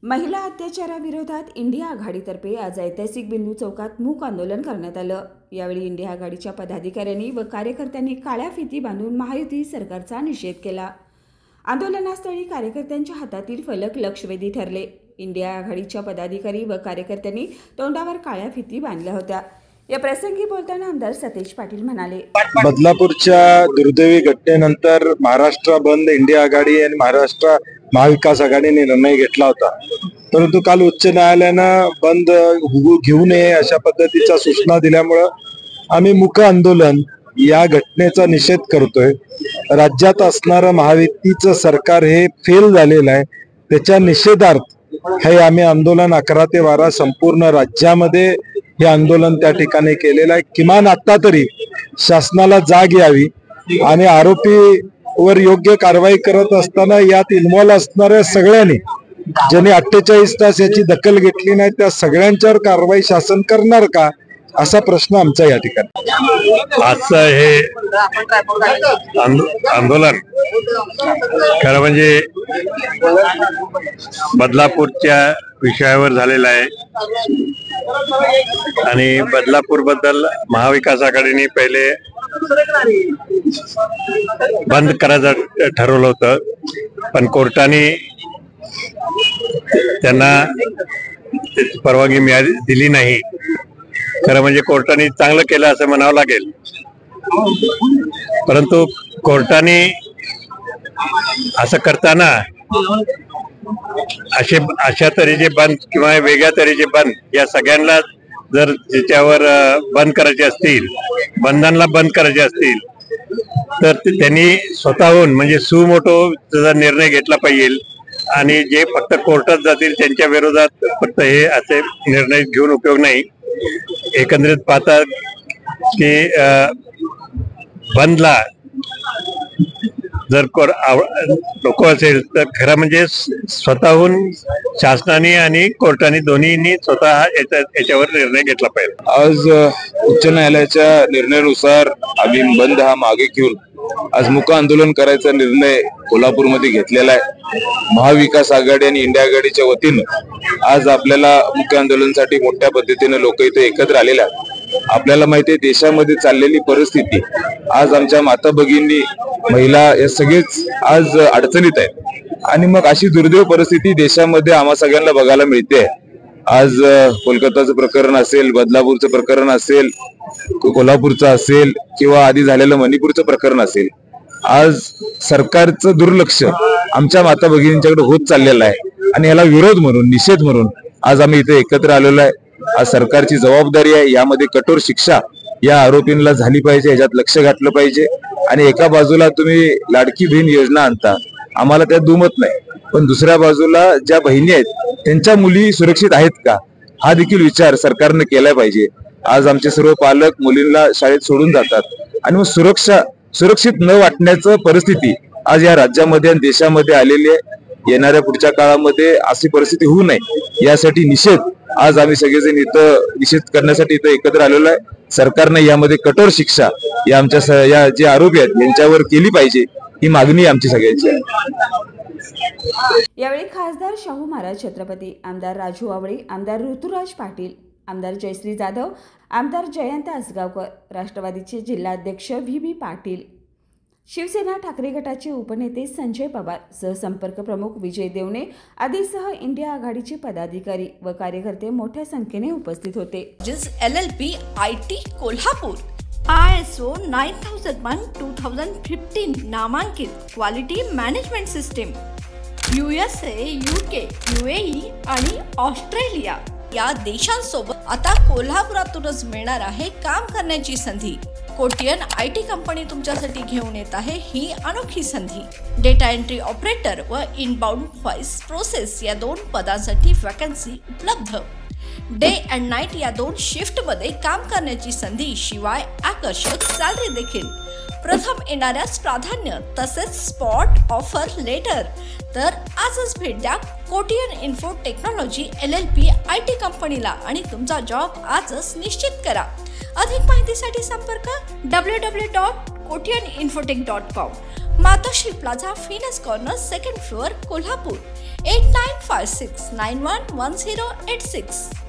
महिला अत्याचाराविरोधात इंडिया आघाडीतर्फे आज ऐतिहासिक बिंदू चौकात मूक आंदोलन करण्यात आलं। यावेळी इंडिया आघाडीच्या पदाधिकाऱ्यांनी व कार्यकर्त्यांनी काळ्या फिती बांधून महायुती सरकारचा निषेध केला। आंदोलनास्थळी कार्यकर्त्यांच्या हातातील फलक लक्षवेधी ठरले। इंडिया आघाडीच्या पदाधिकारी व कार्यकर्त्यांनी तोंडावर काळ्या फिती बांधल्या होत्या। या प्रसंगी बोलताना आमदार सतेज पाटील म्हणाले, बदलापूरच्या दुर्दैवी घटनेनंतर महाराष्ट्र बंद इंडिया आघाडी आणि महाराष्ट्र महाविकास आघाडीने निर्णय घेतला होता, परंतु काल उच्च न्यायालयानं बंद घेऊ नये अशा पद्धतीच्या सूचना दिल्यामुळे आम्ही मूक आंदोलन या घटनेचा निषेध करतोय। राज्यात असणारं महायुतीचं सरकार हे फेल झालेलं आहे, त्याच्या निषेधार्थ हे आम्ही आंदोलन 11 ते 12 संपूर्ण राज्यामध्ये हे आंदोलन त्या ठिकाणी केलेलं आहे। किमान आता तरी शासनाला जाग यावी आणि आरोपीवर योग्य कारवाई करत असताना यात इन्व्हॉल्व असणाऱ्या सगळ्यांनी, ज्यांनी 48 तास याची दखल घेतली नाही, त्या सगळ्यांच्यावर कारवाई शासन करणार का, असा प्रश्न आमचा या ठिकाणी। आजचं हे आंदोलन खरं म्हणजे बदलापूरच्या विषयावर झालेलं आहे आणि बदलापूर बद्दल महाविकास आघाडीने पहिले बंद करायचं ठरवलं होतं, पण कोर्टाने त्यांना परवानगी दिली नाही। खरं म्हणजे कोर्टाने चांगलं केलं असं म्हणावं लागेल, परंतु कोर्टाने असं करताना अशा तऱ्हेचे बंद किंवा वेगळ्या तऱ्हेचे बंद या सगळ्यांना जर त्याच्यावर बंद करायचे असतील, बंधनाला बंद करायचे असतील, तर त्यांनी स्वतःहून म्हणजे सुमोटो त्याचा निर्णय घेतला पाहिजे आणि जे फक्त कोर्टात जातील त्यांच्या विरोधात फक्त हे असे निर्णय घेऊन उपयोग नाही। एकंदरीत पाहता की बंदला जर नको असेल तर खरं म्हणजे स्वतःहून शासनाने आणि कोर्टाने दोन्हींनी स्वतः याच्यावर निर्णय घेतला पाहिजे। आज उच्च न्यायालयाच्या निर्णयानुसार आम्ही बंद हा मागे घेऊन आज मूक आंदोलन करायचा निर्णय कोल्हापूरमध्ये घेतलेला आहे। महाविकास आघाडी आणि इंडिया आघाडीच्या वतीनं आज आपल्याला मूक आंदोलनासाठी मोठ्या पद्धतीने लोक इथे एकत्र आलेले आहेत। आपल्याला माहिती आहे देशामध्ये चाललेली परिस्थिती, आज आमच्या माता भगिनी महिला या सगळेच आज अडचणीत आहेत आणि मग अशी दुर्दैव परिस्थिती देशामध्ये आम्हा सगळ्यांना बघायला मिळते। आज कोलकाताचं प्रकरण असेल, बदलापूरचं प्रकरण असेल, कोल्हापूरचं असेल किंवा आधी झालेलं मणिपूरचं प्रकरण असेल, आज सरकारचं दुर्लक्ष आमच्या माता भगिनींच्याकडे होत चाललेलं आहे आणि याला विरोध म्हणून, निषेध म्हणून आज आम्ही इथे एकत्र आलेलो आहे। आज सरकारची जबाबदारी आहे, यामध्ये कठोर शिक्षा या आरोपींना झाली पाहिजे, याच्यात लक्ष घातलं पाहिजे। आणि एका बाजूला तुम्ही लाडकी बहीण योजना आणता, आम्हाला त्यात दुमत नाही, पण दुसऱ्या बाजूला ज्या बहिणी आहेत त्यांच्या मुली सुरक्षित आहेत का, हा देखील विचार सरकारने केला पाहिजे। आज आमचे सर्व पालक मुलींना शाळेत सोडून जातात आणि मग सुरक्षित न वाटण्याचं परिस्थिती आज या राज्यामध्ये आणि देशामध्ये आलेली आहे। येणाऱ्या पुढच्या काळामध्ये अशी परिस्थिती होऊ नये यासाठी निषेध आज आम्ही सगळेजण इथं निषेध करण्यासाठी इथं एकत्र आलेलो आहे। सरकारने यामध्ये कठोर शिक्षा या आमच्या या जे आरोपी आहेत यांच्यावर केली पाहिजे, ही मागणी आमची सगळ्यांची आहे। यावेळी खासदार शाहू महाराज छत्रपती, आमदार राजू आवळे, आमदार ऋतुराज पाटील, आमदार जयश्री जाधव, आमदार जयंत आसगावकर, राष्ट्रवादीचे जिल्हाध्यक्ष व्ही पाटील, शिवसेना ठाकरे गटाचे उपनेते संजय पवार, सहसंपर्क प्रमुख विजय देवणे आदीसह इंडिया आघाडीचे पदाधिकारी व कार्यकर्ते मोठ्या संख्येने उपस्थित होते। LLP IT कोल्हापूर ISO 9001:2015 नामांकित quality management system, USA, UK, UAE आणि ऑस्ट्रेलिया या देशांसोबत आता कोल्हापुरातूनच मिळणार आहे काम करण्याची संधी। कोटियन IT कंपनी तुमच्यासाठी घेऊन येत आहे ही अनोखी संधी। डेटा एंट्री ऑपरेटर व इनबाउंड व्हॉइस प्रोसेस या 2 पदांसाठी वॅकन्सी उपलब्ध। डे अँड नाईट या 2 शिफ्टमध्ये काम करण्याची संधी, शिवाय आकर्षक सॅलरी देखील। प्रथम येणाऱ्यास प्राधान्य तसेच स्पॉट ऑफर लेटर। तर आजच भेट द्या Kotian info technology LLP IT कंपनीला आणि तुमचा जॉब आजच निश्चित करा। अधिक माहितीसाठी संपर्क www.kotiyaninfotech.com, मातोश्री प्लाझा, फिनस कॉर्नर, 2nd फ्लोअर, कोल्हापूर। 8956911086.